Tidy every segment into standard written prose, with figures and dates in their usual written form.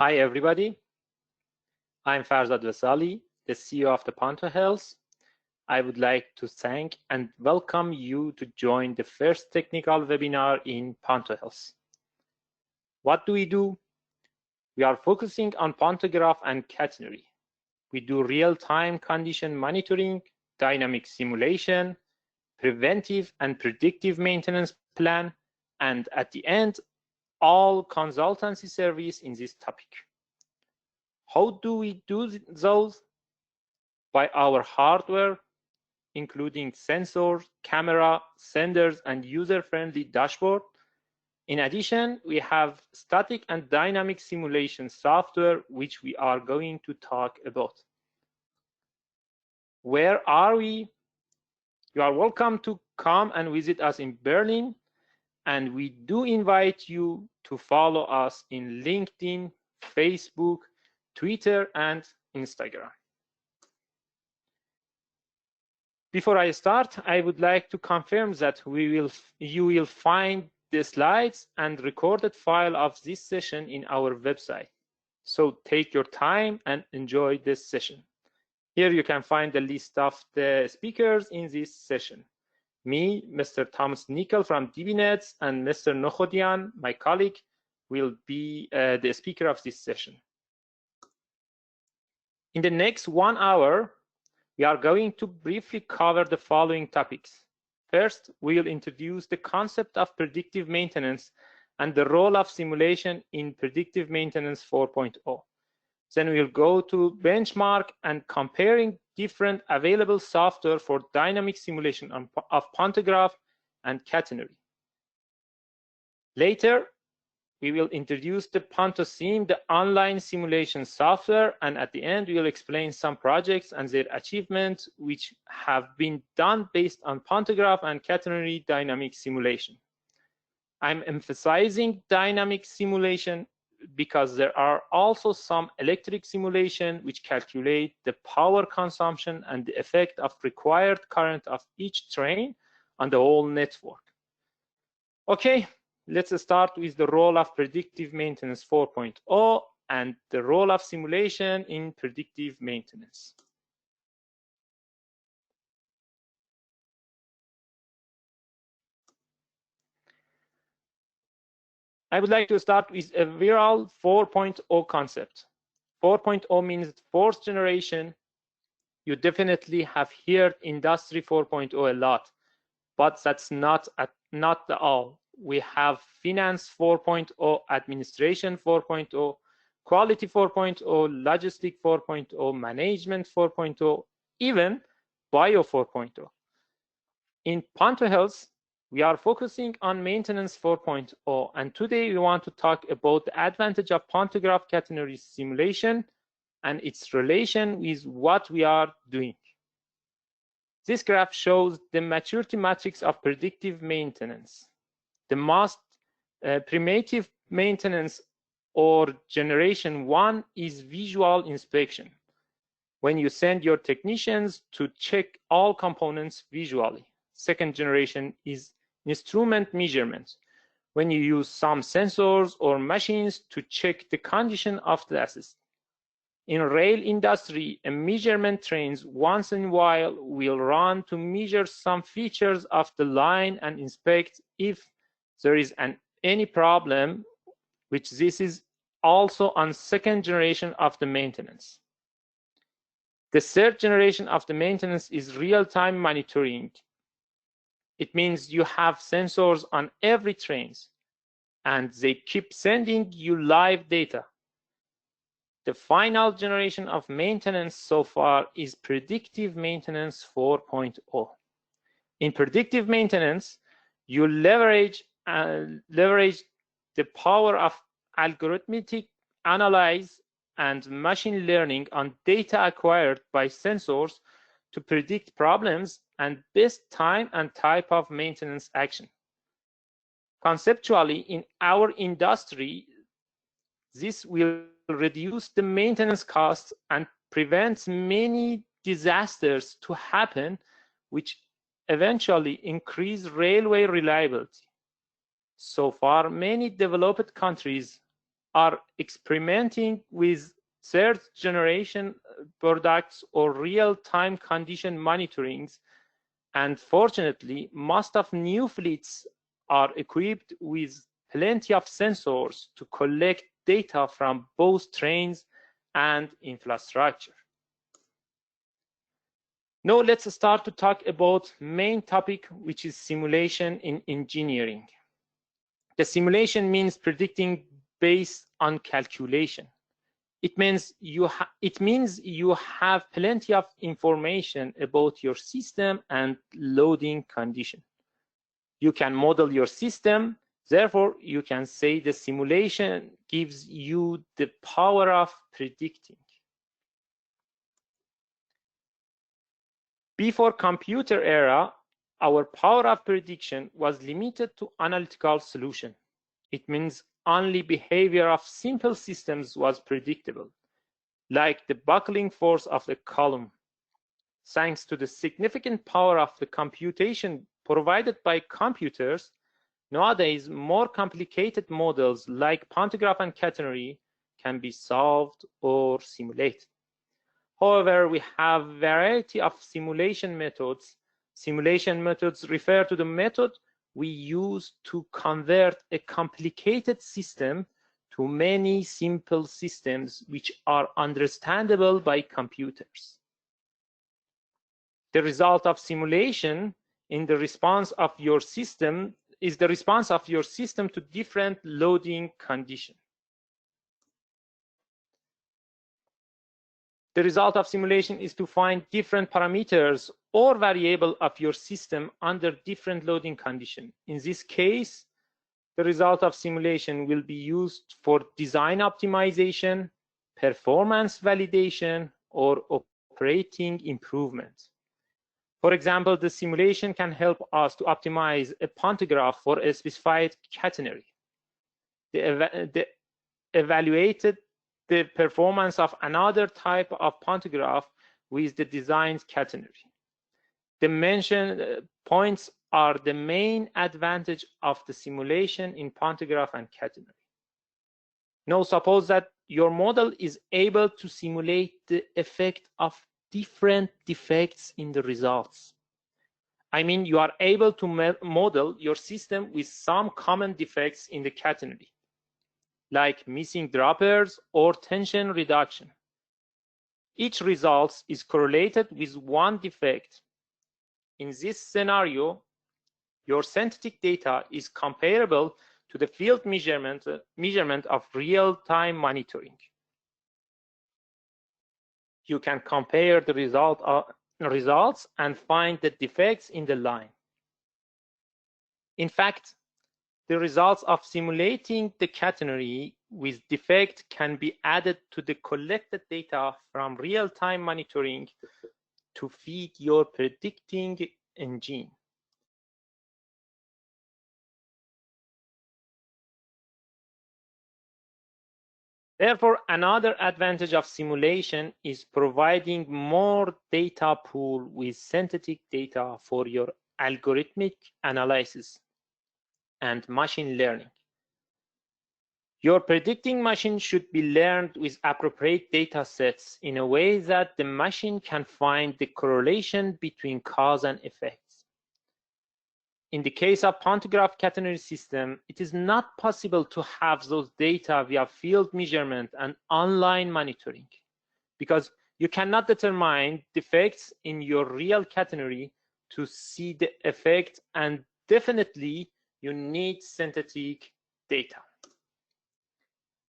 Hi, everybody. I'm Farzad Vasali, the CEO of the PANTOhealth. I would like to thank and welcome you to join the first technical webinar in PANTOhealth. What do? We are focusing on Pantograph and Catenary. We do real-time condition monitoring, dynamic simulation, preventive and predictive maintenance plan, and at the end, all consultancy service in this topic. How do we do those? By our hardware, including sensors, camera, senders, and user-friendly dashboard. In addition, we have static and dynamic simulation software, which we are going to talk about. Where are we? You are welcome to come and visit us in Berlin, and we do invite you to follow us in LinkedIn, Facebook, Twitter, and Instagram. Before I start, I would like to confirm that you will find the slides and recorded file of this session in our website. So take your time and enjoy this session. Here you can find the list of the speakers in this session. Me, Mr. Thomas Nickel from DBNets, and Mr. Nokhodian, my colleague, will be the speaker of this session. In the next 1 hour, we are going to briefly cover the following topics. First, we'll introduce the concept of predictive maintenance and the role of simulation in Predictive Maintenance 4.0. Then we'll go to benchmark and comparing different available software for dynamic simulation of Pantograph and Catenary. Later, we will introduce the PantoSim, the online simulation software, and at the end, we will explain some projects and their achievements which have been done based on Pantograph and Catenary dynamic simulation. I'm emphasizing dynamic simulation because there are also some electric simulation which calculate the power consumption and the effect of required current of each train on the whole network. Okay. Let's start with the role of Predictive Maintenance 4.0 and the role of simulation in predictive maintenance. I would like to start with a viral 4.0 concept. 4.0 means fourth generation. You definitely have heard Industry 4.0 a lot, but that's not all. We have Finance 4.0, Administration 4.0, Quality 4.0, Logistic 4.0, Management 4.0, even Bio 4.0. In PANTOhealth, we are focusing on Maintenance 4.0, and today we want to talk about the advantage of Pantograph Catenary simulation and its relation with what we are doing. This graph shows the maturity matrix of predictive maintenance. The most primitive maintenance, or generation 1, is visual inspection, when you send your technicians to check all components visually. Second generation is instrument measurement, when you use some sensors or machines to check the condition of the assets. In rail industry, a measurement trains once in a while will run to measure some features of the line and inspect if there is any problem, which this is also on second generation of the maintenance. The third generation of the maintenance is real-time monitoring. It means you have sensors on every train, and they keep sending you live data. The final generation of maintenance so far is Predictive Maintenance 4.0. In predictive maintenance, you leverage the power of algorithmic analysis and machine learning on data acquired by sensors to predict problems and best time and type of maintenance action. Conceptually, in our industry, this will reduce the maintenance costs and prevent many disasters to happen, which eventually increase railway reliability. So far, many developed countries are experimenting with third generation products or real-time condition monitorings, and fortunately, most of new fleets are equipped with plenty of sensors to collect data from both trains and infrastructure. Now let's start to talk about main topic, which is simulation in engineering. The simulation means predicting based on calculation. It means you have plenty of information about your system and loading condition. You can model your system, therefore you can say the simulation gives you the power of predicting. Before computer era, our power of prediction was limited to analytical solution. It means only behavior of simple systems was predictable, like the buckling force of the column. Thanks to the significant power of the computation provided by computers, nowadays more complicated models like Pantograph and Catenary can be solved or simulated. However, we have a variety of simulation methods. Simulation methods refer to the method we use to convert a complicated system to many simple systems which are understandable by computers. The result of simulation in the response of your system is the response of your system to different loading conditions. The result of simulation is to find different parameters or variables of your system under different loading conditions. In this case, the result of simulation will be used for design optimization, performance validation, or operating improvement. For example, the simulation can help us to optimize a pantograph for a specified catenary. They evaluated the performance of another type of pantograph with the designed catenary. The mentioned points are the main advantage of the simulation in pantograph and catenary. Now suppose that your model is able to simulate the effect of different defects in the results. I mean, you are able to model your system with some common defects in the catenary, like missing droppers or tension reduction. Each result is correlated with one defect. In this scenario, your synthetic data is comparable to the field measurement of real-time monitoring. You can compare the results and find the defects in the line. In fact, the results of simulating the catenary with defect can be added to the collected data from real-time monitoring to feed your predicting engine. Therefore, another advantage of simulation is providing more data pool with synthetic data for your algorithmic analysis and machine learning. Your predicting machine should be learned with appropriate data sets in a way that the machine can find the correlation between cause and effects. In the case of Pantograph Catenary system, it is not possible to have those data via field measurement and online monitoring because you cannot determine defects in your real catenary to see the effect, and definitely you need synthetic data.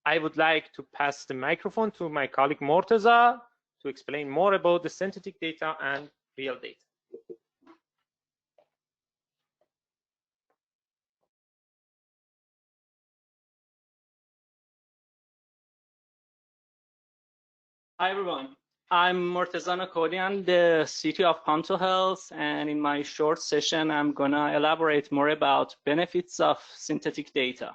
I would like to pass the microphone to my colleague Morteza to explain more about the synthetic data and real data. Hi everyone, I'm Morteza Nakodian, the CTO of PANTOhealth, and in my short session I'm gonna elaborate more about benefits of synthetic data.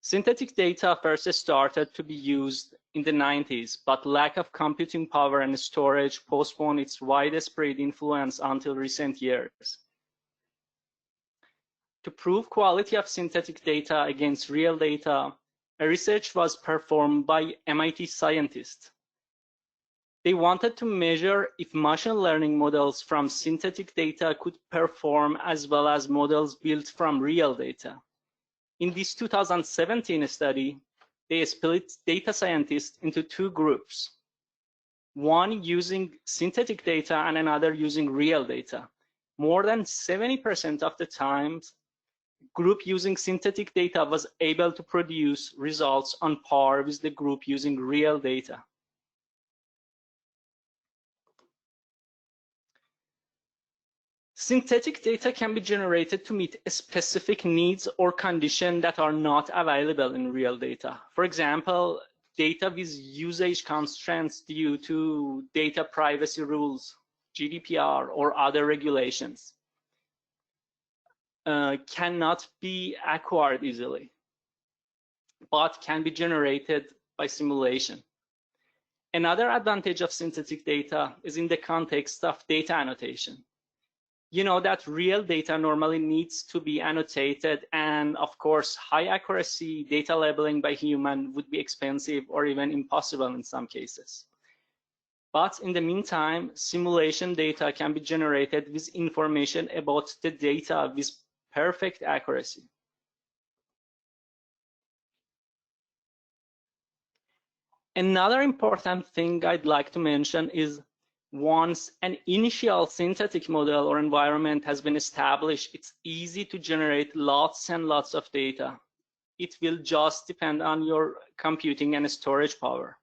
Synthetic data first started to be used in the 90s, but lack of computing power and storage postponed its widespread influence until recent years. To prove quality of synthetic data against real data, a research was performed by MIT scientists. They wanted to measure if machine learning models from synthetic data could perform as well as models built from real data. In this 2017 study, they split data scientists into two groups, one using synthetic data and another using real data. More than 70% of the times, group using synthetic data was able to produce results on par with the group using real data. Synthetic data can be generated to meet specific needs or conditions that are not available in real data. For example, data with usage constraints due to data privacy rules, GDPR, or other regulations cannot be acquired easily, but can be generated by simulation. Another advantage of synthetic data is in the context of data annotation. You know that real data normally needs to be annotated, and of course, high accuracy data labeling by human would be expensive or even impossible in some cases. But in the meantime, simulation data can be generated with information about the data with perfect accuracy. Another important thing I'd like to mention is once an initial synthetic model or environment has been established, it's easy to generate lots and lots of data. It will just depend on your computing and storage power.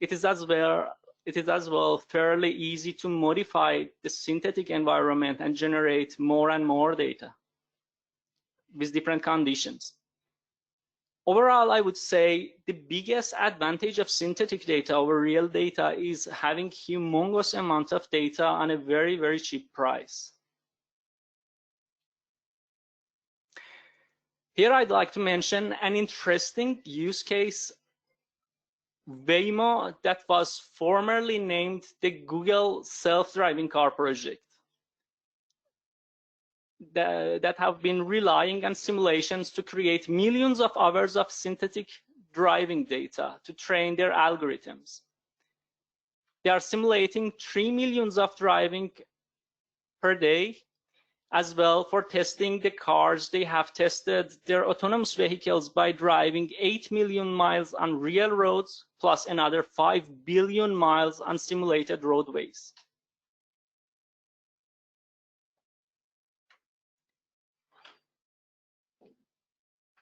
It is as well fairly easy to modify the synthetic environment and generate more and more data with different conditions. Overall, I would say the biggest advantage of synthetic data over real data is having humongous amounts of data on a very, very cheap price. Here I'd like to mention an interesting use case, Waymo, that was formerly named the Google self-driving car project, that have been relying on simulations to create millions of hours of synthetic driving data to train their algorithms. They are simulating 3 million of driving per day. As well, for testing the cars, they have tested their autonomous vehicles by driving 8 million miles on real roads, plus another 5 billion miles on simulated roadways.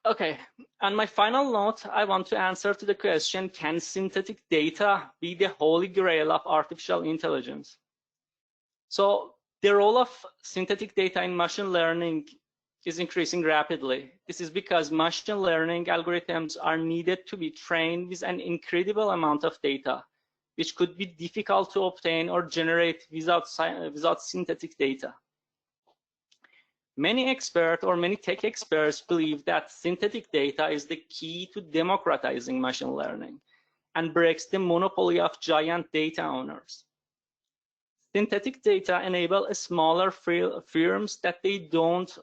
Okay, on my final note, I want to answer to the question, can synthetic data be the holy grail of artificial intelligence? So the role of synthetic data in machine learning is increasing rapidly. This is because machine learning algorithms are needed to be trained with an incredible amount of data, which could be difficult to obtain or generate without synthetic data. Many experts or many tech experts believe that synthetic data is the key to democratizing machine learning and breaks the monopoly of giant data owners. Synthetic data enable smaller firms that they don't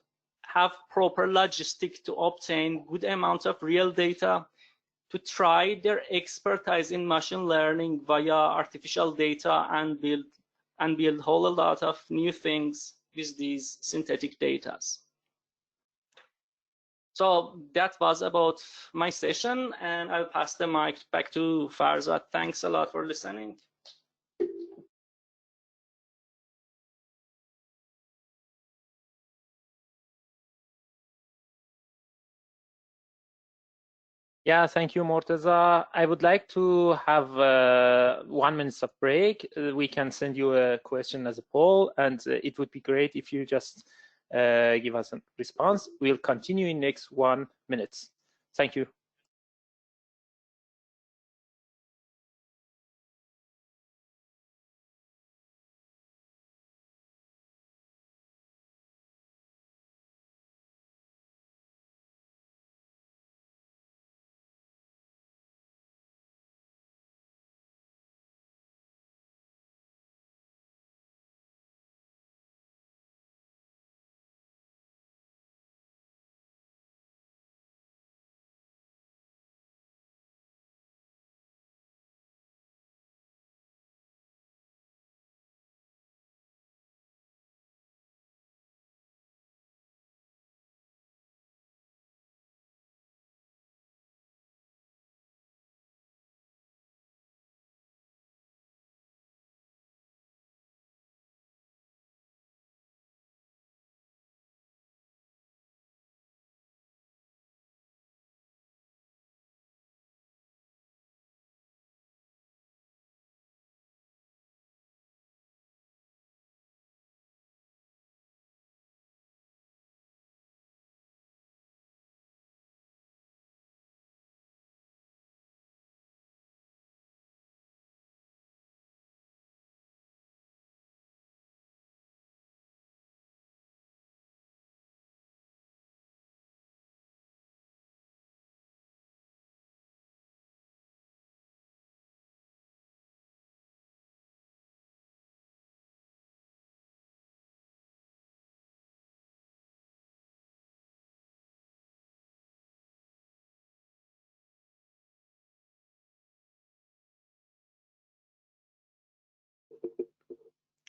have proper logistics to obtain good amounts of real data to try their expertise in machine learning via artificial data and build a whole lot of new things with these synthetic data. So that was about my session, and I'll pass the mic back to Farzad. Thanks a lot for listening. Yeah, thank you, Morteza. I would like to have 1 minute of break. We can send you a question as a poll, and it would be great if you just give us a response. We'll continue in next 1 minute. Thank you.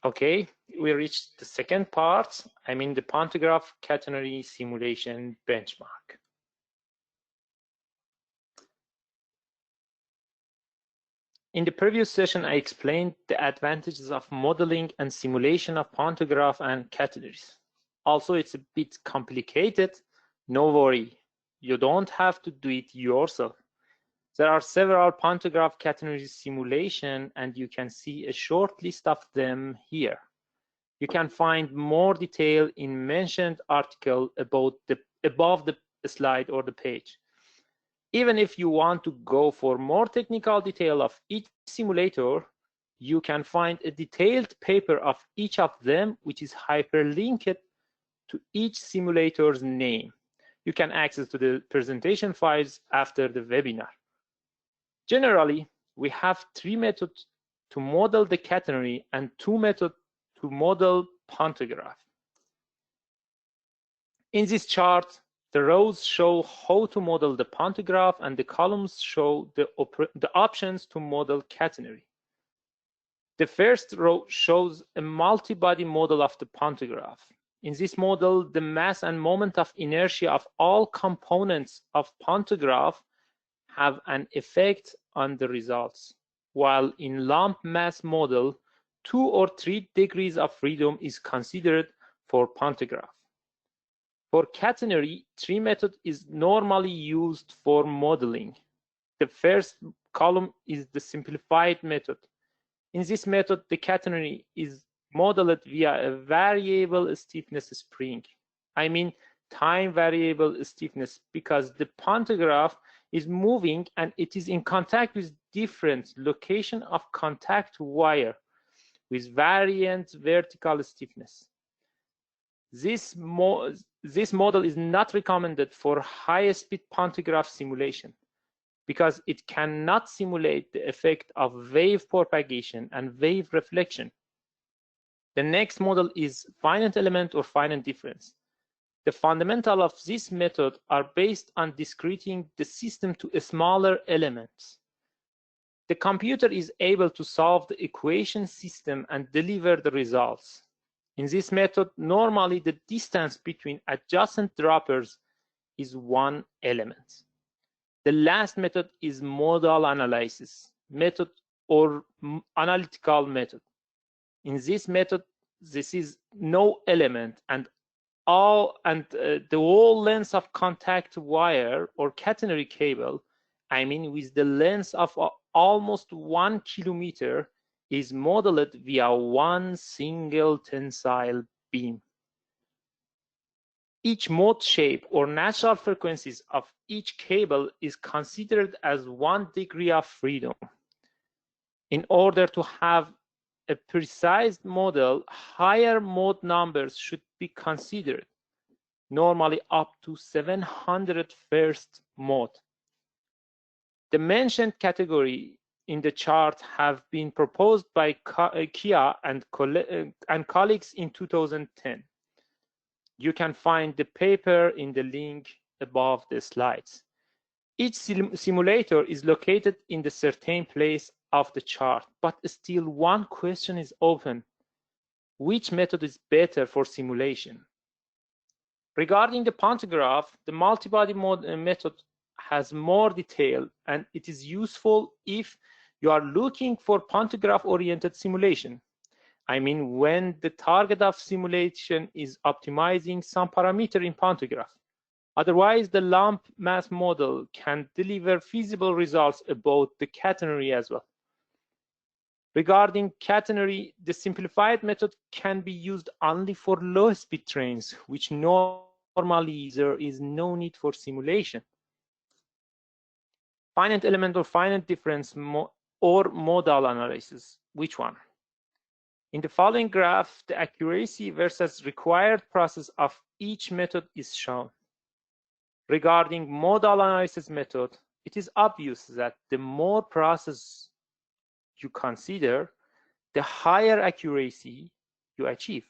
Okay, we reached the second part. I mean the Pantograph Catenary simulation benchmark. In the previous session, I explained the advantages of modeling and simulation of pantograph and catenaries. Also, it's a bit complicated. No worry, you don't have to do it yourself. There are several pantograph catenary simulation, and you can see a short list of them here. You can find more detail in mentioned article above the slide or the page. Even if you want to go for more technical detail of each simulator, you can find a detailed paper of each of them, which is hyperlinked to each simulator's name. You can access to the presentation files after the webinar. Generally, we have 3 methods to model the catenary and 2 methods to model pantograph. In this chart, the rows show how to model the pantograph and the columns show the options to model catenary. The first row shows a multi-body model of the pantograph. In this model, the mass and moment of inertia of all components of pantograph have an effect on the results, while in lump mass model, 2 or 3 degrees of freedom is considered for pantograph. For catenary, 3 method is normally used for modeling. The first column is the simplified method. In this method, the catenary is modeled via a variable stiffness spring. I mean time variable stiffness, because the pantograph is moving and it is in contact with different location of contact wire with variant vertical stiffness. This model is not recommended for high-speed pantograph simulation because it cannot simulate the effect of wave propagation and wave reflection. The next model is finite element or finite difference. The fundamentals of this method are based on discreting the system to smaller elements. The computer is able to solve the equation system and deliver the results. In this method, normally the distance between adjacent droppers is 1 element. The last method is modal analysis method or analytical method. In this method, this is no element and the whole length of contact wire or catenary cable, I mean with the length of almost 1 kilometer, is modeled via one single tensile beam. Each mode shape or natural frequencies of each cable is considered as 1 degree of freedom. In order to have a precise model, higher mode numbers should be considered, normally up to 700 first mode. The mentioned category in the chart have been proposed by Kia and colleagues in 2010. You can find the paper in the link above the slides. Each simulator is located in the certain place of the chart, but still one question is open. Which method is better for simulation? Regarding the pantograph, the multi-body method has more detail, and it is useful if you are looking for pantograph-oriented simulation. I mean, when the target of simulation is optimizing some parameter in pantograph. Otherwise, the lump mass model can deliver feasible results about the catenary as well. Regarding catenary, the simplified method can be used only for low-speed trains, which normally there is no need for simulation. Finite element or finite difference or modal analysis, which one? In the following graph, the accuracy versus required process of each method is shown. Regarding modal analysis method, it is obvious that the more process you consider, the higher accuracy you achieve,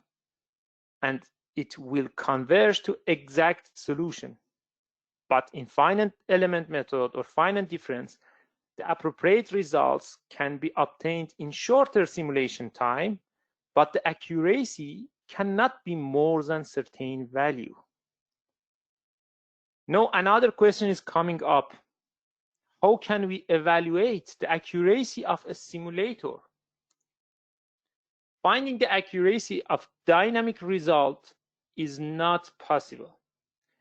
and it will converge to exact solution. But in finite element method or finite difference, the appropriate results can be obtained in shorter simulation time but the accuracy cannot be more than certain value. Now another question is coming up. How can we evaluate the accuracy of a simulator? Finding the accuracy of dynamic result is not possible.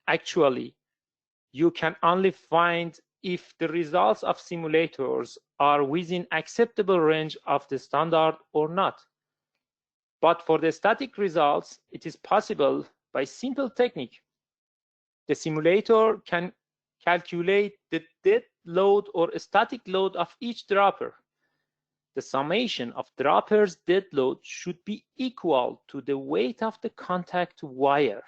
Actually, you can only find if the results of simulators are within acceptable range of the standard or not. But for the static results, it is possible by simple technique. The simulator can calculate the dead load or static load of each dropper. The summation of droppers' dead load should be equal to the weight of the contact wire.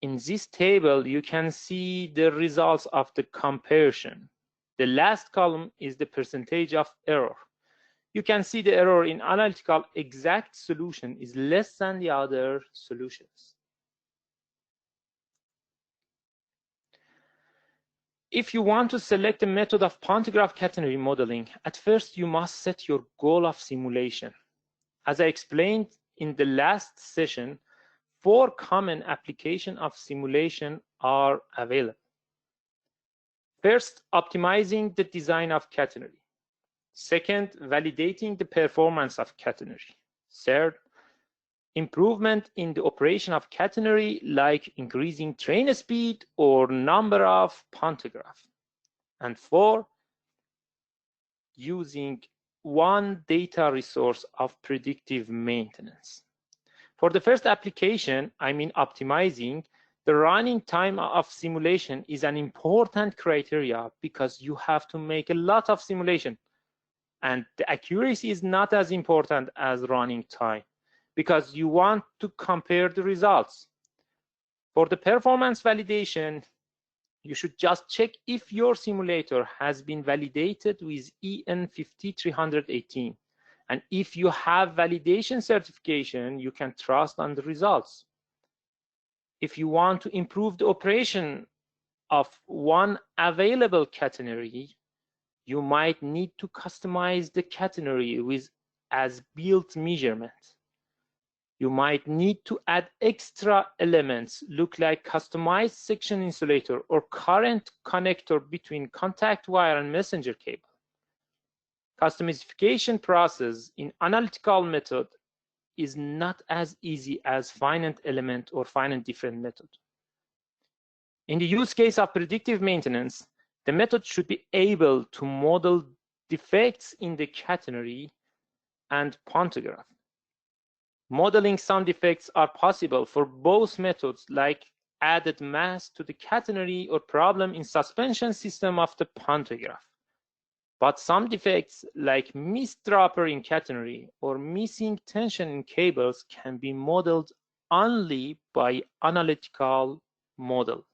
In this table, you can see the results of the comparison. The last column is the percentage of error. You can see the error in analytical exact solution is less than the other solutions. If you want to select a method of Pantograph Catenary modeling, at first you must set your goal of simulation. As I explained in the last session, 4 common applications of simulation are available. First, optimizing the design of catenary. Second, validating the performance of catenary. Third, improvement in the operation of catenary, like increasing train speed or number of pantograph. And 4, using one data resource of predictive maintenance. For the first application, I mean optimizing, the running time of simulation is an important criteria because you have to make a lot of simulation. And the accuracy is not as important as running time because you want to compare the results. For the performance validation, you should just check if your simulator has been validated with EN 50318. And if you have validation certification, you can trust on the results. If you want to improve the operation of one available catenary, you might need to customize the catenary with as-built measurement. You might need to add extra elements, look like customized section insulator or current connector between contact wire and messenger cable. Customization process in analytical method is not as easy as finite element or finite different method. In the use case of predictive maintenance, the method should be able to model defects in the catenary and pantograph. Modeling some defects are possible for both methods, like added mass to the catenary or problem in suspension system of the pantograph. But some defects, like missed dropper in catenary or missing tension in cables, can be modeled only by analytical model.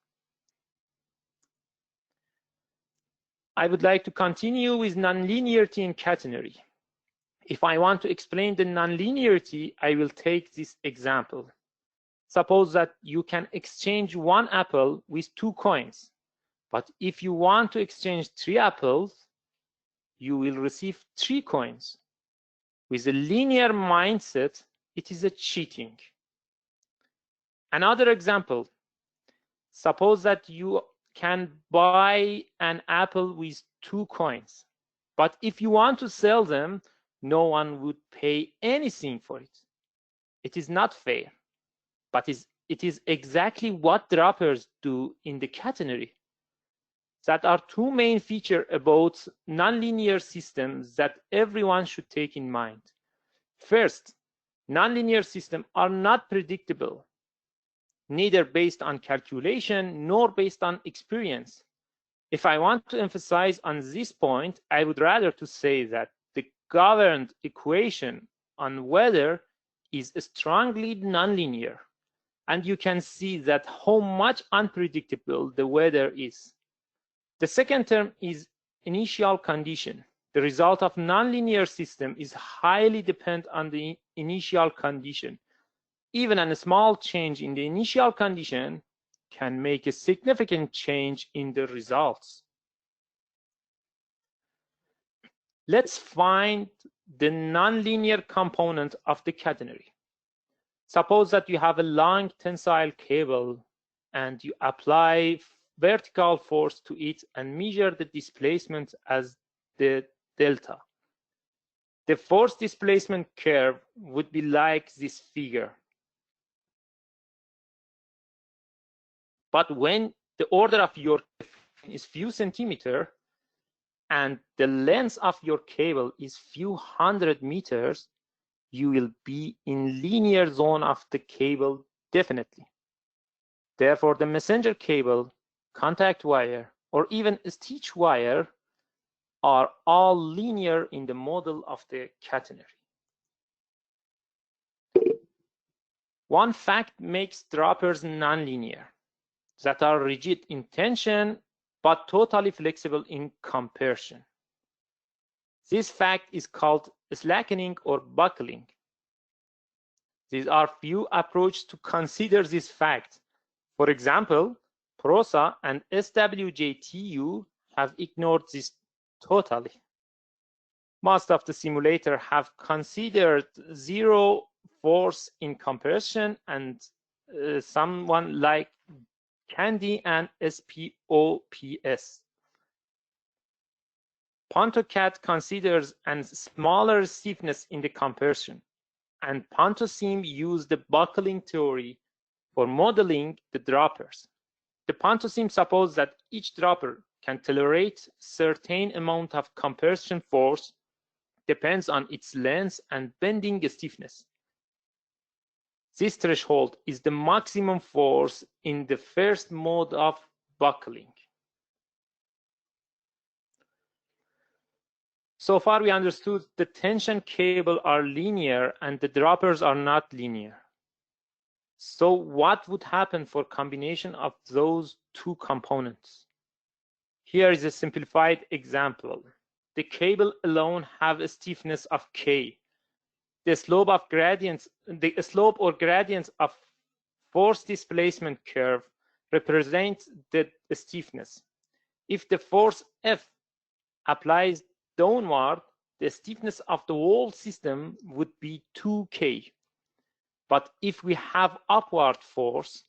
I would like to continue with nonlinearity in catenary. If I want to explain the nonlinearity, I will take this example. Suppose that you can exchange 1 apple with 2 coins, but if you want to exchange 3 apples, you will receive 3 coins. With a linear mindset, it is a cheating. Another example, suppose that you can buy an apple with 2 coins, but if you want to sell them, no one would pay anything for it. It is not fair, but it is exactly what droppers do in the catenary. That are 2 main features about nonlinear systems that everyone should take in mind. First, nonlinear systems are not predictable, neither based on calculation nor based on experience. If I want to emphasize on this point, I would rather to say that the governed equation on weather is strongly nonlinear, and you can see that how much unpredictable the weather is. The second term is initial condition. The result of nonlinear system is highly dependent on the initial condition. Even a small change in the initial condition can make a significant change in the results. Let's find the nonlinear component of the catenary. Suppose that you have a long tensile cable and you apply vertical force to it and measure the displacement as the delta. The force displacement curve would be like this figure. But when the order of your is few centimeter and the length of your cable is few hundred meters, you will be in linear zone of the cable definitely. Therefore, the messenger cable, contact wire, or even stitch wire are all linear in the model of the catenary. One fact makes droppers nonlinear, that are rigid in tension but totally flexible in compression. This fact is called slackening or buckling. These are few approaches to consider this fact. For example, PROSA and SWJTU have ignored this totally. Most of the simulators have considered zero force in compression, and someone like Candy and SPOPS. PantoCat considers a smaller stiffness in the compression, and PantoSim used the buckling theory for modeling the droppers. The PantoSim supposes that each dropper can tolerate certain amount of compression force depends on its length and bending stiffness. This threshold is the maximum force in the first mode of buckling. So far we understood the tension cable are linear and the droppers are not linear. So what would happen for combination of those two components? Here is a simplified example. The cable alone have a stiffness of K. The slope of gradients, the slope or gradients of force displacement curve represents the stiffness. If the force F applies downward, the stiffness of the whole system would be 2K. But if we have upward force,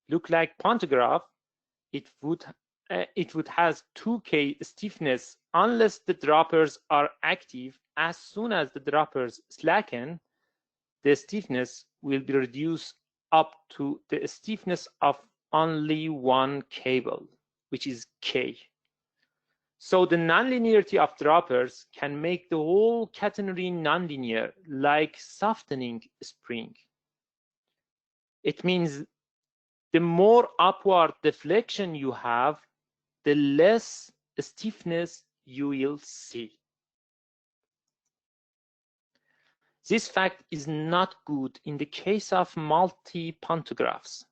look like Pontograph, it would has 2K stiffness unless the droppers are active. As soon as the droppers slacken, the stiffness will be reduced up to the stiffness of only one cable, which is K. So the nonlinearity of droppers can make the whole catenary nonlinear, like softening spring. It means the more upward deflection you have, the less stiffness you will see. This fact is not good in the case of multi-pantographs.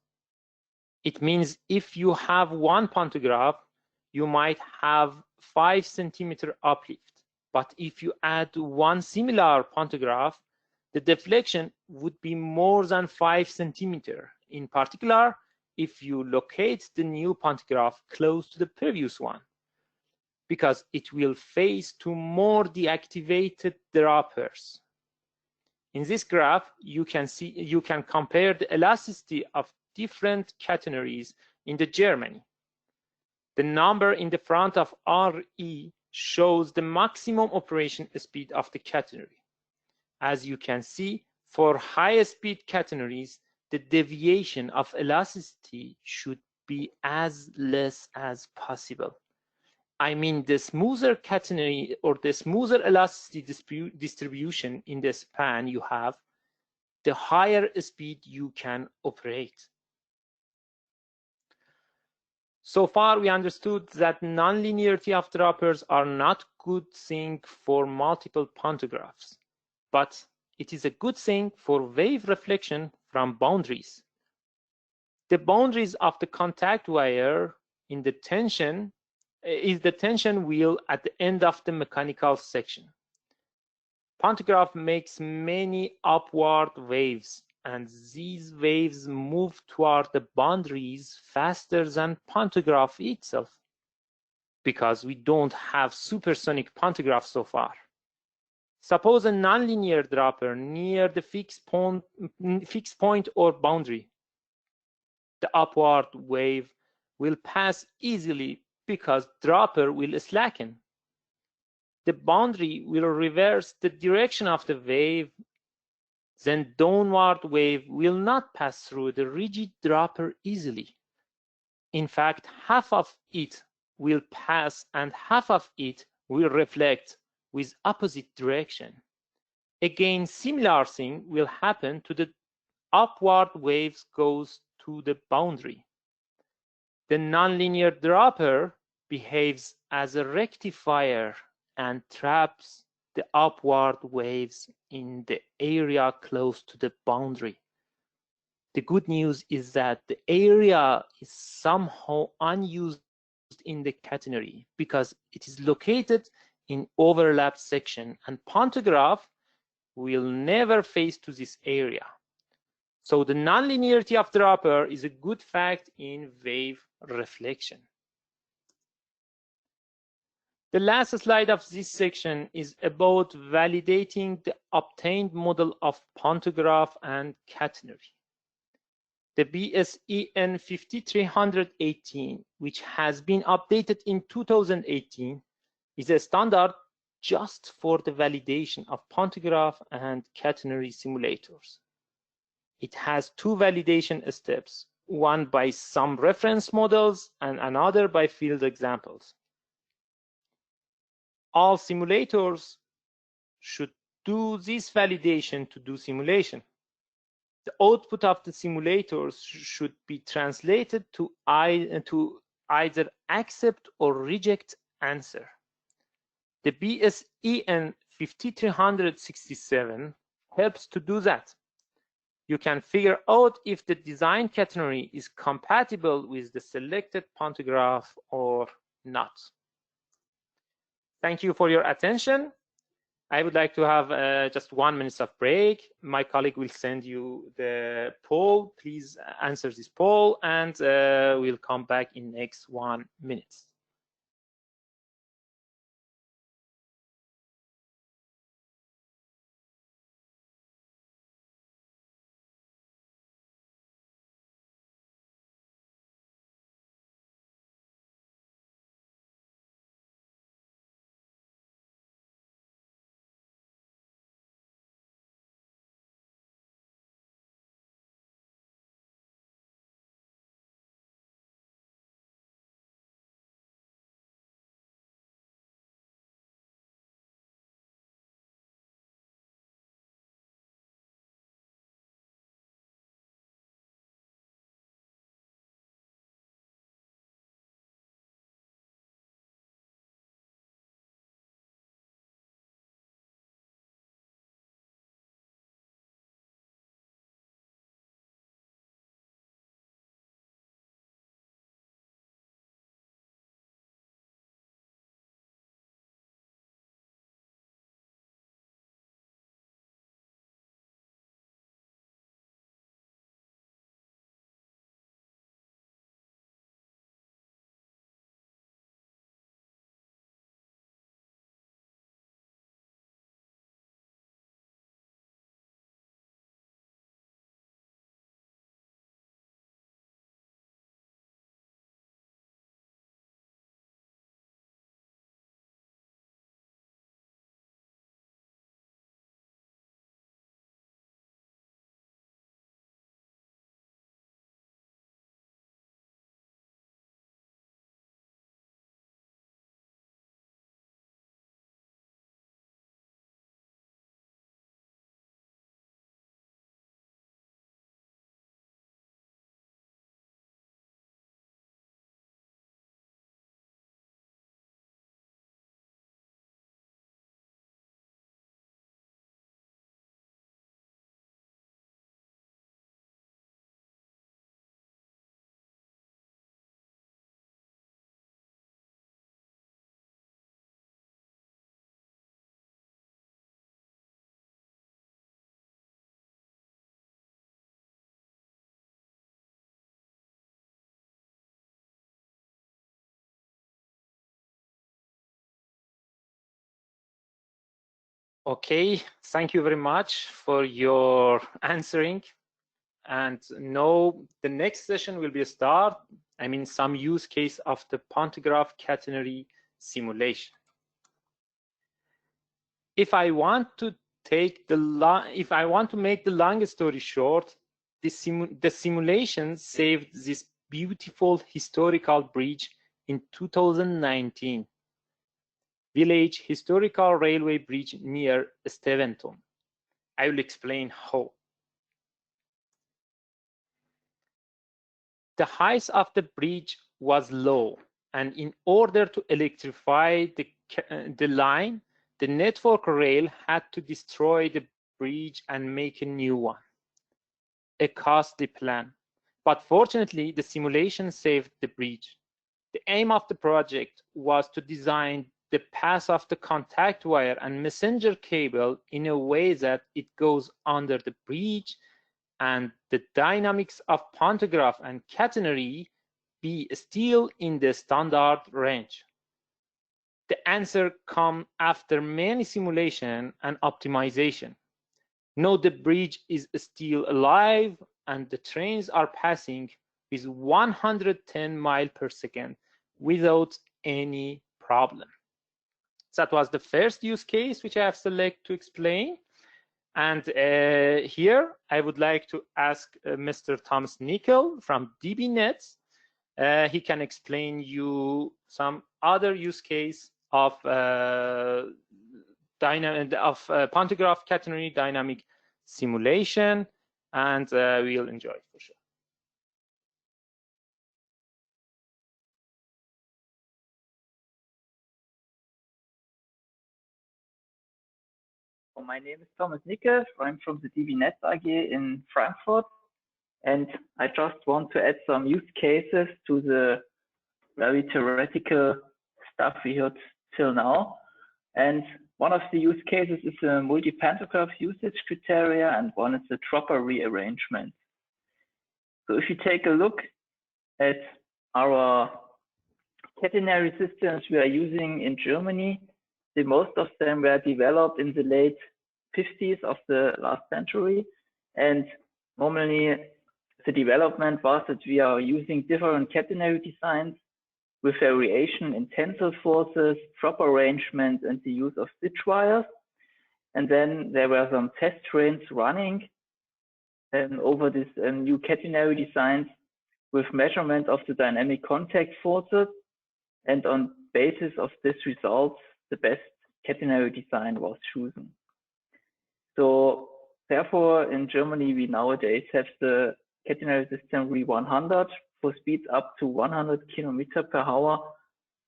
It means if you have one pantograph, you might have 5 centimeter uplift. But if you add one similar pantograph, the deflection would be more than 5 centimeter. In particular, if you locate the new pantograph close to the previous one, because it will face to more deactivated droppers. In this graph, you can compare the elasticity of different catenaries in the Germany. The number in the front of RE shows the maximum operation speed of the catenary. As you can see, for high speed catenaries, the deviation of elasticity should be as less as possible. I mean, the smoother catenary or the smoother elasticity distribution in the span you have, the higher speed you can operate. So far, we understood that nonlinearity of droppers are not good thing for multiple pantographs, but it is a good thing for wave reflection from boundaries. The boundaries of the contact wire in the tension is the tension wheel at the end of the mechanical section. Pantograph makes many upward waves, and these waves move toward the boundaries faster than pantograph itself, because we don't have supersonic pantograph so far. Suppose a nonlinear dropper near the fixed point or boundary. The upward wave will pass easily because dropper will slacken. The boundary will reverse the direction of the wave, then downward wave will not pass through the rigid dropper easily. In fact, half of it will pass and half of it will reflect with opposite direction. Again, similar thing will happen to the upward waves goes to the boundary. The nonlinear dropper behaves as a rectifier and traps the upward waves in the area close to the boundary. The good news is that the area is somehow unused in the catenary because it is located in overlapped section, and Pontograph will never face to this area. So the nonlinearity of dropper is a good fact in wave reflection. The last slide of this section is about validating the obtained model of Pantograph and catenary. The BSEN 5318, which has been updated in 2018, is a standard just for the validation of Pantograph and catenary simulators. It has two validation steps, one by some reference models and another by field examples. All simulators should do this validation to do simulation. The output of the simulators should be translated to either accept or reject answer. The BSEN 5367 helps to do that. You can figure out if the design catenary is compatible with the selected Pantograph or not. Thank you for your attention. I would like to have just 1 minute of break. My colleague will send you the poll. Please answer this poll, and we'll come back in next 1 minute. Okay, thank you very much for your answering. And now the next session will be some use case of the Pantograph Catenary simulation. If I want to make the long story short, the simulation saved this beautiful historical bridge in 2019. Village historical railway bridge near Steventon. I will explain how. The height of the bridge was low, and in order to electrify the line, the network rail had to destroy the bridge and make a new one. A costly plan, but fortunately the simulation saved the bridge. The aim of the project was to design the path of the contact wire and messenger cable in a way that it goes under the bridge and the dynamics of pantograph and catenary be still in the standard range. The answer comes after many simulation and optimization. Now the bridge is still alive and the trains are passing with 110 miles per second without any problem. That was the first use case which I have selected to explain. And here I would like to ask Mr. Thomas Nickel from DBNet. He can explain you some other use case of Pantograph Catenary dynamic simulation, and we'll enjoy it for sure. My name is Thomas Nickel. I'm from the DBNet AG in Frankfurt, and I just want to add some use cases to the very theoretical stuff we heard till now. And one of the use cases is a multi-pantograph usage criteria, and one is the dropper rearrangement. So if you take a look at our catenary systems we are using in Germany, most of them were developed in the late 50s of the last century. And normally the development was that we are using different catenary designs with variation in tensile forces, dropper arrangement, and the use of stitch wires. And then there were some test trains running over these new catenary designs with measurement of the dynamic contact forces. And on basis of this results, the best catenary design was chosen. So therefore, in Germany, we nowadays have the catenary system RE100 for speeds up to 100 km/h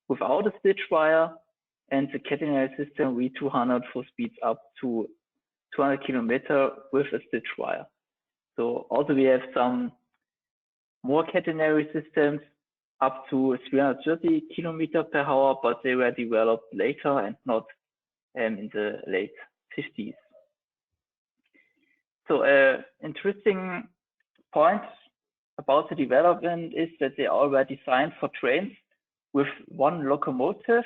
without a stitch wire, and the catenary system RE200 for speeds up to 200 km with a stitch wire. So also we have some more catenary systems up to 330 km/h, but they were developed later and not in the late 50s. So interesting point about the development is that they all were designed for trains with one locomotive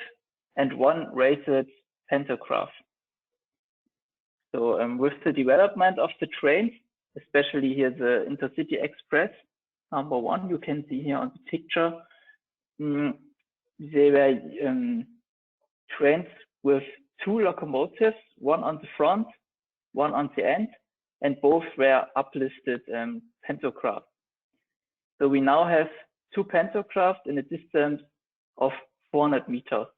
and one rated pantograph. So with the development of the trains, especially here the Intercity Express #1, you can see here on the picture, they were trains with two locomotives, one on the front, one on the end, and both were uplisted pantographs. So we now have two pantographs in a distance of 400 meters.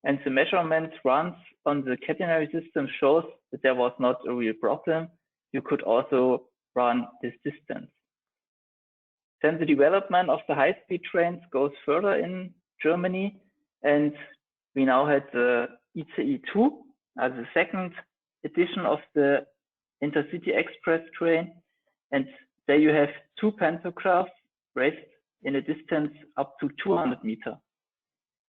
And the measurement runs on the catenary system shows that there was not a real problem. You could also run this distance. Then the development of the high-speed trains goes further in Germany, and we now had the ICE2 as the second edition of the Intercity Express train, and there you have two pantographs raised in a distance up to 200 meters.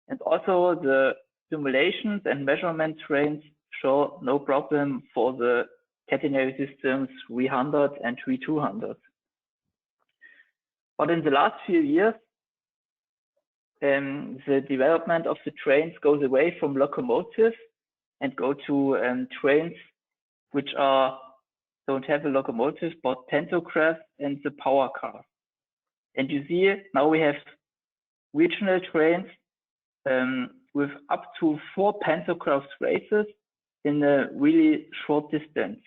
And also the simulations and measurement trains show no problem for the catenary systems RE100 and RE200. But in the last few years, the development of the trains goes away from locomotives and go to trains which don't have a locomotive but pantographs and the power cars. And you see now we have regional trains with up to 4 pantograph races in a really short distance.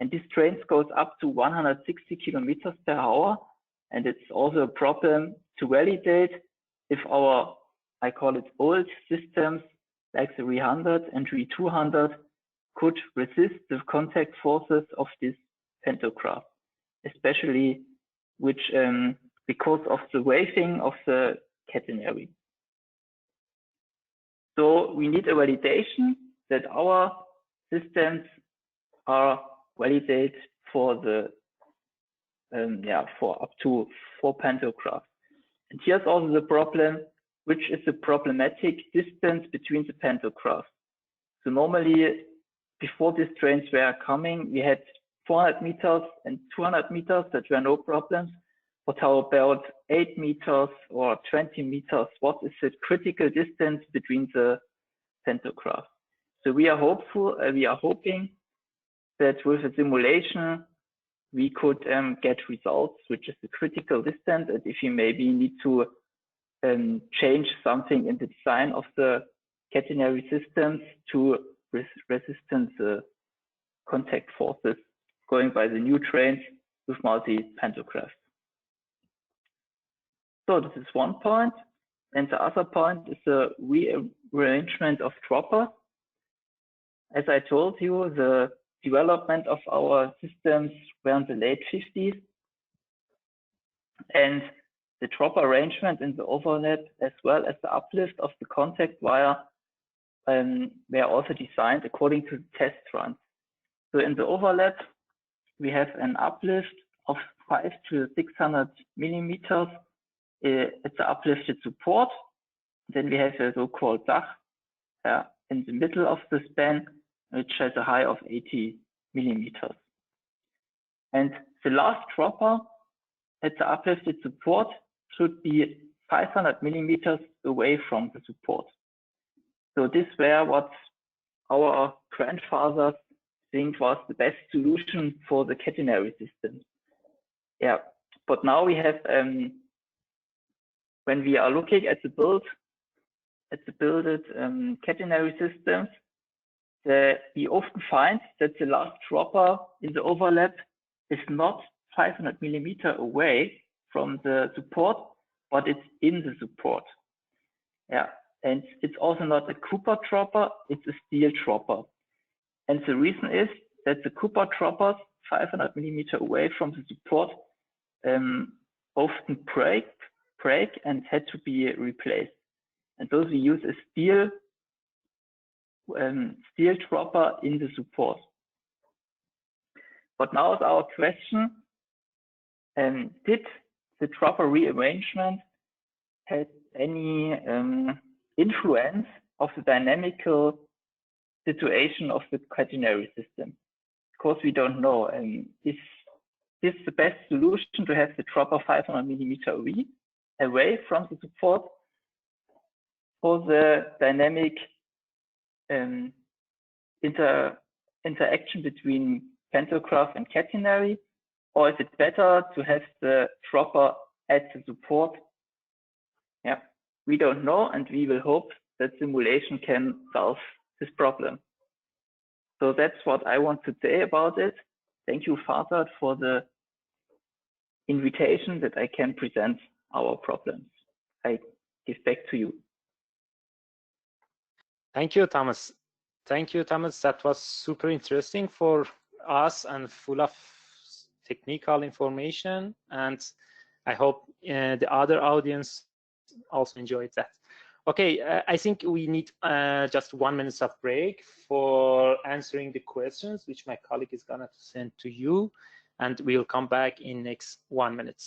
And these trains goes up to 160 kilometers per hour. And it's also a problem to validate if our, I call it old systems, like the Re100 and Re200, could resist the contact forces of this pantograph, especially which because of the waving of the catenary. So we need a validation that our systems are validated for the for up to 4 pantographs. And here's also the problem, which is the problematic distance between the pantographs. So normally, before these trains were coming, we had 400 meters and 200 meters that were no problems. But how about 8 meters or 20 meters? What is the critical distance between the pantographs? So we are hoping that with a simulation, we could get results, which is the critical distance. And if you maybe need to change something in the design of the catenary systems to resist the contact forces going by the new trains with multi-pantographs. So this is one point. And the other point is the rearrangement of droppers. As I told you, the development of our systems were in the late 50s. And the dropper arrangement in the overlap, as well as the uplift of the contact wire, were also designed according to the test runs. So in the overlap, we have an uplift of 500 to 600 millimeters at the uplifted support. Then we have a so-called Dach in the middle of the span, which has a height of 80 millimeters. And the last dropper at the uplifted support should be 500 millimeters away from the support. So this were what our grandfathers think was the best solution for the catenary system. Yeah, but now we have, when we are looking at the built catenary systems, we often find that the last dropper in the overlap is not 500 millimeter away from the support, but it's in the support. Yeah, and it's also not a Cooper dropper, it's a steel dropper. And the reason is that the Cooper droppers 500 millimeter away from the support often break and had to be replaced. And those we use a steel dropper in the support. But now is our question, did the dropper rearrangement have any influence of the dynamical situation of the catenary system? Of course, we don't know. Is this the best solution to have the dropper 500 millimeter away from the support for the dynamic interaction between pantograph and catenary, or is it better to have the dropper at the support? Yeah, we don't know, and we will hope that simulation can solve this problem. So that's what I want to say about it. Thank you, Father, for the invitation that I can present our problems. I give back to you. Thank you, Thomas. Thank you, Thomas. That was super interesting for us and full of technical information. And I hope the other audience also enjoyed that. Okay, I think we need just 1 minute of break for answering the questions, which my colleague is gonna send to you, and we'll come back in next 1 minute.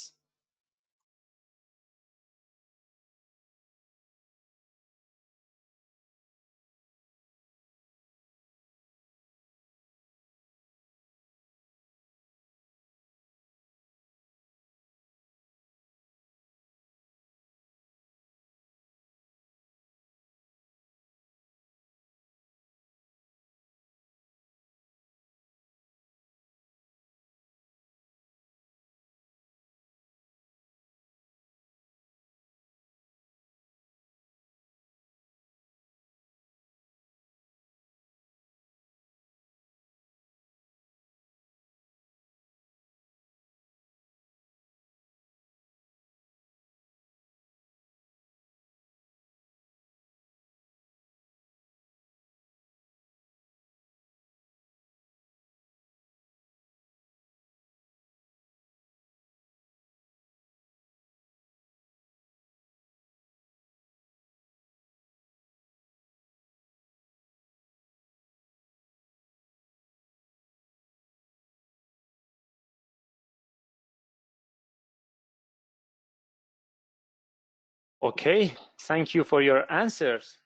Okay, thank you for your answers.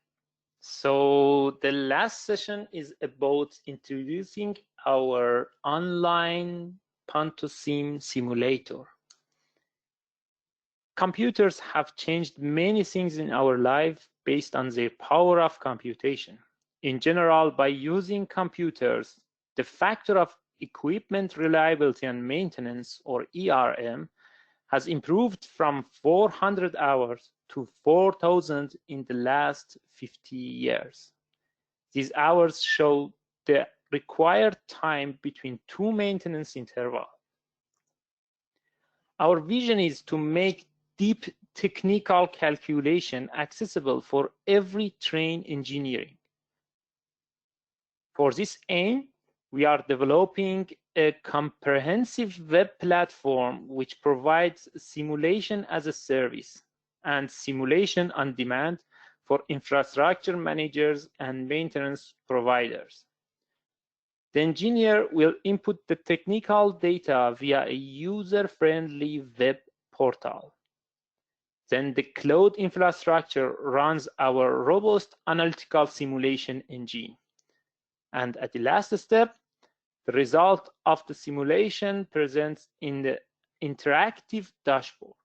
So the last session is about introducing our online PantoSim simulator. Computers have changed many things in our life based on their power of computation. In general, by using computers, the factor of equipment reliability and maintenance, or ERM, has improved from 400 hours to 4,000 in the last 50 years. These hours show the required time between two maintenance intervals. Our vision is to make deep technical calculation accessible for every trained engineering. For this aim, we are developing a comprehensive web platform which provides simulation as a service and simulation on demand for infrastructure managers and maintenance providers. The engineer will input the technical data via a user-friendly web portal. Then the cloud infrastructure runs our robust analytical simulation engine. And at the last step, the result of the simulation presents in the interactive dashboard.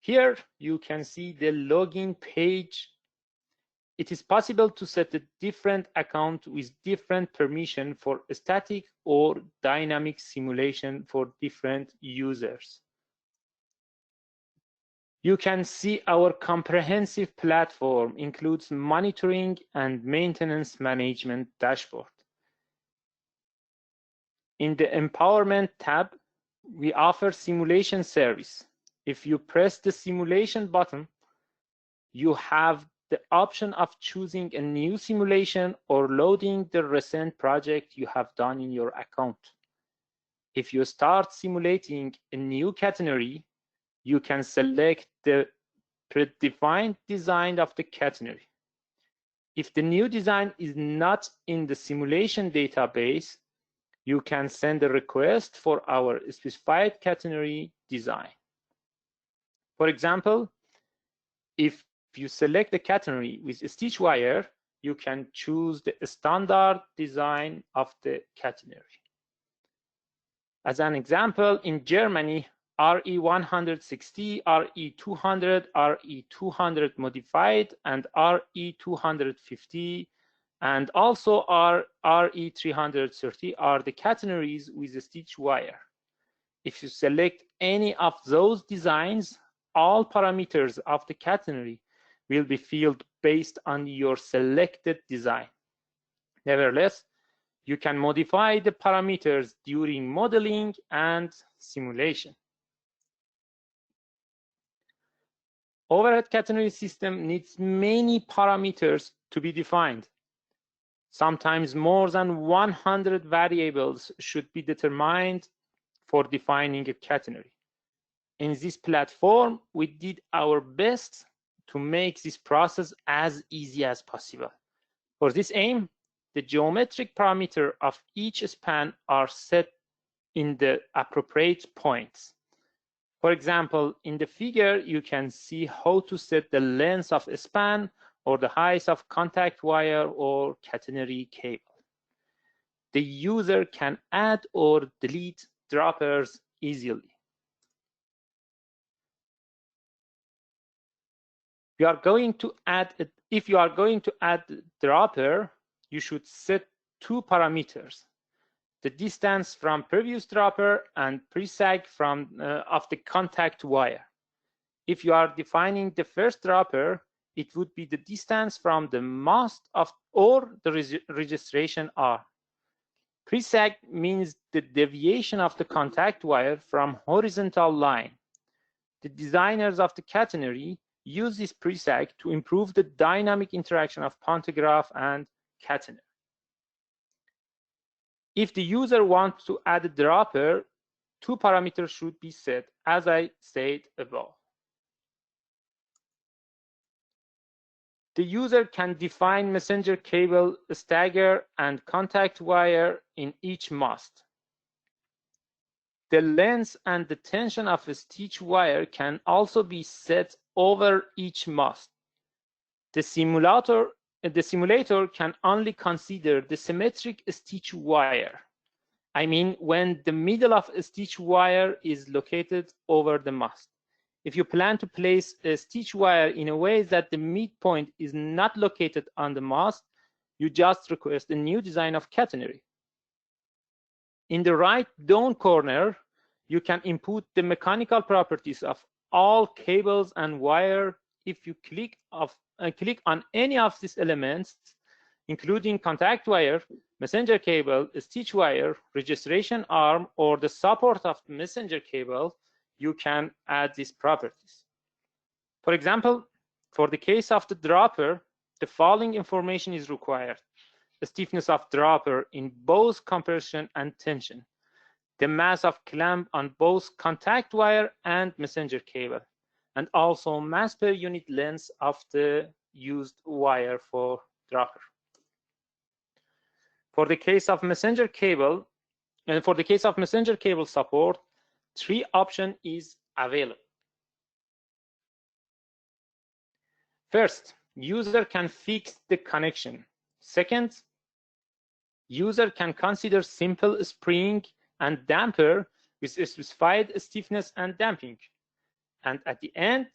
Here you can see the login page. It is possible to set a different account with different permission for static or dynamic simulation for different users. You can see our comprehensive platform includes monitoring and maintenance management dashboard. In the Empowerment tab, we offer simulation service. If you press the simulation button, you have the option of choosing a new simulation or loading the recent project you have done in your account. If you start simulating a new catenary, you can select the predefined design of the catenary. If the new design is not in the simulation database, you can send a request for our specified catenary design. For example, if you select the catenary with a stitch wire, you can choose the standard design of the catenary. As an example, in Germany, RE160, RE200, RE200 modified, and RE250, and also RE330 are the catenaries with a stitch wire. If you select any of those designs, all parameters of the catenary will be filled based on your selected design. Nevertheless, you can modify the parameters during modeling and simulation. Overhead catenary system needs many parameters to be defined. Sometimes more than 100 variables should be determined for defining a catenary. In this platform, we did our best to make this process as easy as possible. For this aim, the geometric parameter of each span are set in the appropriate points. For example, in the figure, you can see how to set the length of a span or the height of contact wire or catenary cable. The user can add or delete droppers easily. If you are going to add dropper, you should set two parameters: the distance from previous dropper and presag from of the contact wire. If you are defining the first dropper, it would be the distance from the mast or the registration arm. Presag means the deviation of the contact wire from horizontal line. The designers of the catenary use this presag to improve the dynamic interaction of Pontograph and catenary. If the user wants to add a dropper, two parameters should be set, as I said above. The user can define messenger cable, stagger, and contact wire in each mast. the length and the tension of a stitch wire can also be set over each mast. The simulator can only consider the symmetric stitch wire. I mean, when the middle of a stitch wire is located over the mast. If you plan to place a stitch wire in a way that the midpoint is not located on the mast, you just request a new design of catenary. In the right down corner, you can input the mechanical properties of all cables and wire. If you click on any of these elements, including contact wire, messenger cable, stitch wire, registration arm, or the support of the messenger cable, you can add these properties. For example, for the case of the dropper, the following information is required: the stiffness of dropper in both compression and tension, the mass of clamp on both contact wire and messenger cable, and also mass per unit length of the used wire for dropper. For the case of messenger cable, support, 3 options is available. First, user can fix the connection. Second, user can consider simple spring and damper with a specified stiffness and damping. And at the end,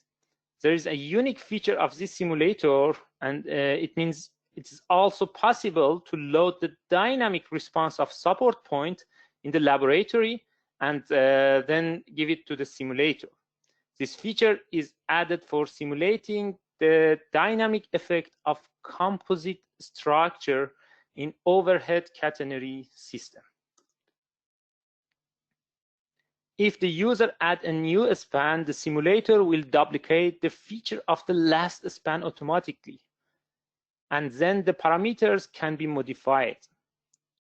there is a unique feature of this simulator, and it means it is also possible to load the dynamic response of support point in the laboratory and then give it to the simulator. This feature is added for simulating the dynamic effect of composite structure in overhead catenary system. If the user adds a new span, the simulator will duplicate the feature of the last span automatically, and then the parameters can be modified.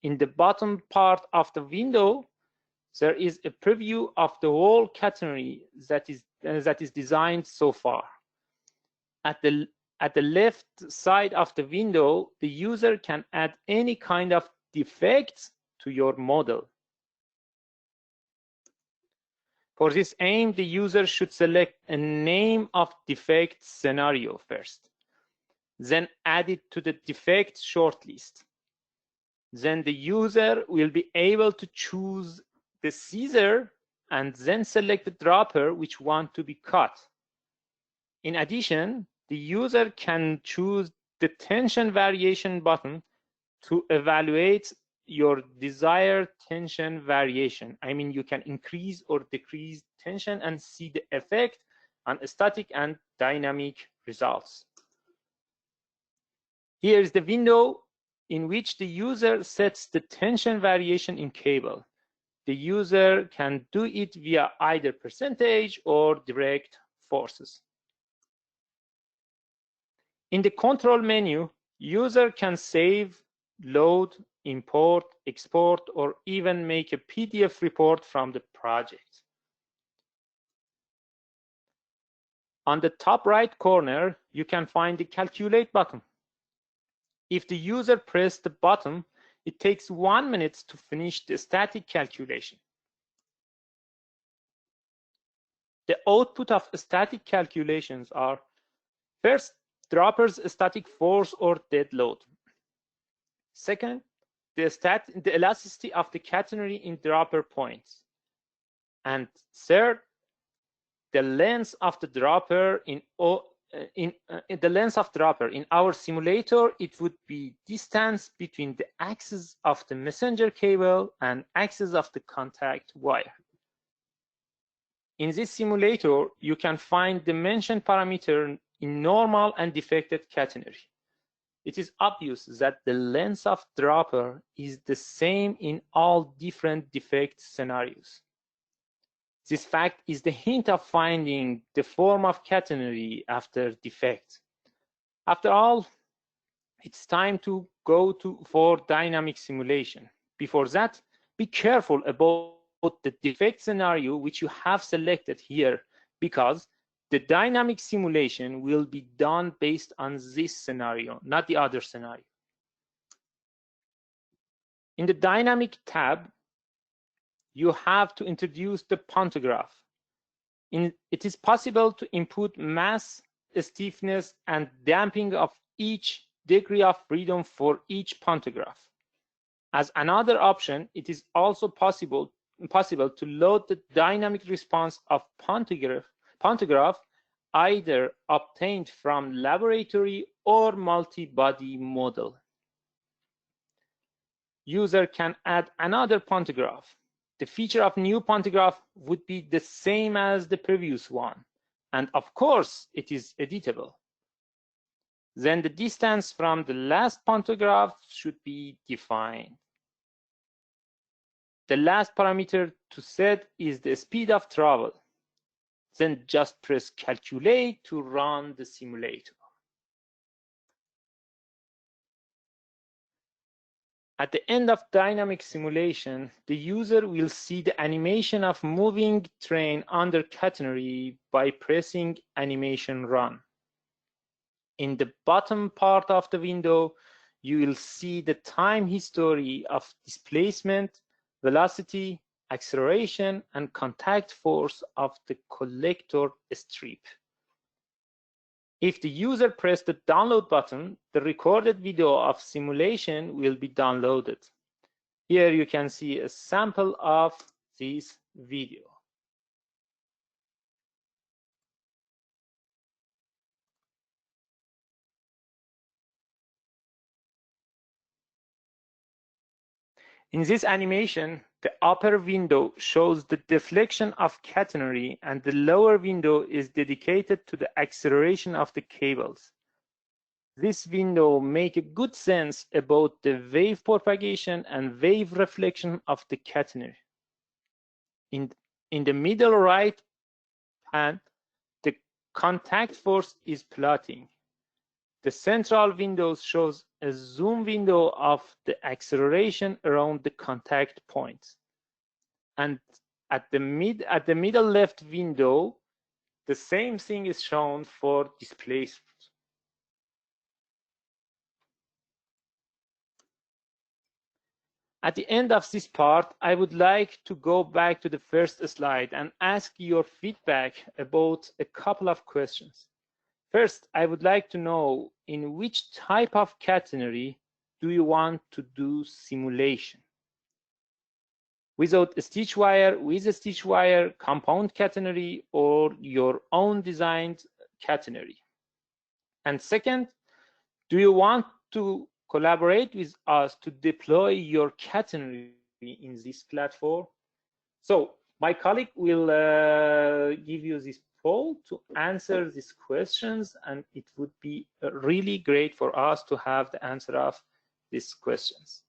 In the bottom part of the window, there is a preview of the whole catenary that is designed so far. At the left side of the window, the user can add any kind of defects to your model. For this aim, the user should select a name of defect scenario first, then add it to the defect shortlist. Then the user will be able to choose the scissor and then select the dropper which want to be cut. In addition, the user can choose the tension variation button to evaluate your desired tension variation. I mean, you can increase or decrease tension and see the effect on static and dynamic results. Here is the window in which the user sets the tension variation in cable. The user can do it via either percentage or direct forces. In the control menu, user can save, load, import, export, or even make a PDF report from the project. On the top right corner, you can find the calculate button. If the user presses the button, it takes 1 minute to finish the static calculation. The output of static calculations are: first, dropper's static force or dead load. Second, the elasticity of the catenary in dropper points. And third, the length of the dropper in our simulator, it would be distance between the axis of the messenger cable and axis of the contact wire. In this simulator, you can find dimension parameter in normal and defected catenary. It is obvious that the length of dropper is the same in all different defect scenarios. This fact is the hint of finding the form of catenary after defect. After all, it's time to go for dynamic simulation. Before that, be careful about the defect scenario which you have selected here, because the dynamic simulation will be done based on this scenario, not the other scenario. In the dynamic tab, you have to introduce the pantograph. It is possible to input mass, stiffness, and damping of each degree of freedom for each pantograph. As another option, it is also possible to load the dynamic response of pantograph either obtained from laboratory or multi-body model. User can add another pantograph. The feature of new pantograph would be the same as the previous one, and of course it is editable. Then the distance from the last pantograph should be defined. The last parameter to set is the speed of travel. Then just press calculate to run the simulator. At the end of dynamic simulation, the user will see the animation of moving train under catenary by pressing animation run. In the bottom part of the window, you will see the time history of displacement, velocity, acceleration, and contact force of the collector strip. If the user pressed the download button, the recorded video of simulation will be downloaded. Here you can see a sample of this video. In this animation, the upper window shows the deflection of catenary and the lower window is dedicated to the acceleration of the cables. This window makes a good sense about the wave propagation and wave reflection of the catenary. In the middle right hand, the contact force is plotting. The central window shows a zoom window of the acceleration around the contact points. And at the middle left window, the same thing is shown for displacement. At the end of this part, I would like to go back to the first slide and ask your feedback about a couple of questions. First, I would like to know in which type of catenary do you want to do simulation? Without a stitch wire, with a stitch wire, compound catenary, or your own designed catenary? And second, do you want to collaborate with us to deploy your catenary in this platform? So my colleague will give you this poll to answer these questions, and it would be really great for us to have the answer of these questions.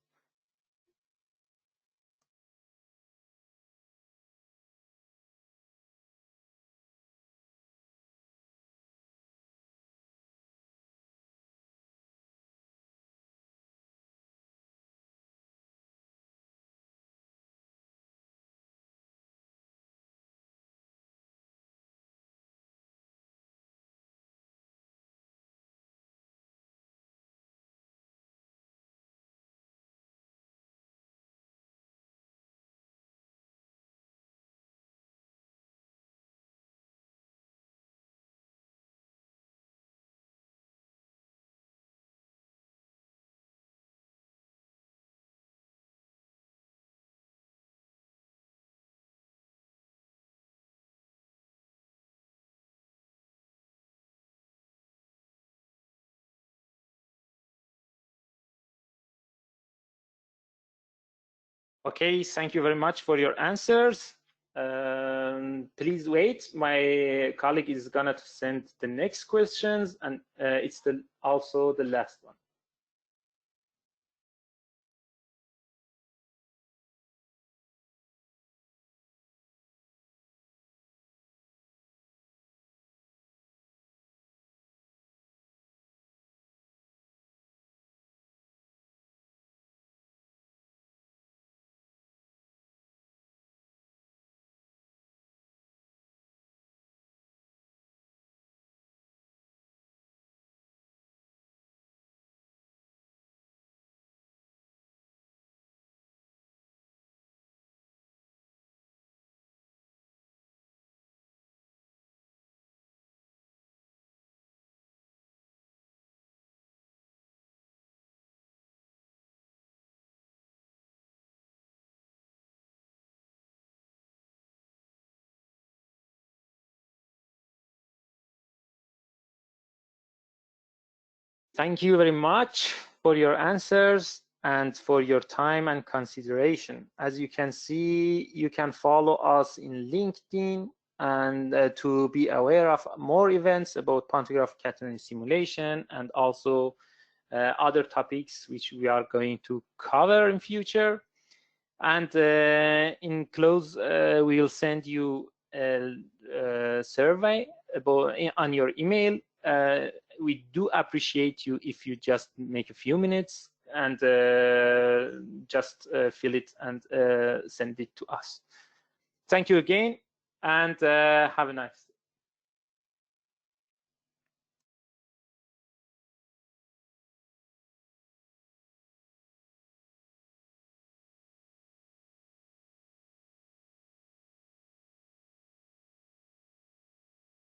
Okay, thank you very much for your answers. Please wait. My colleague is gonna send the next questions, and it's also the last one. Thank you very much for your answers and for your time and consideration. As you can see, you can follow us in LinkedIn and to be aware of more events about Pantograph Catenary simulation and also other topics which we are going to cover in future. And in close, we will send you a survey about on your email. We do appreciate you if you just make a few minutes and just fill it and send it to us. Thank you again, and have a nice day.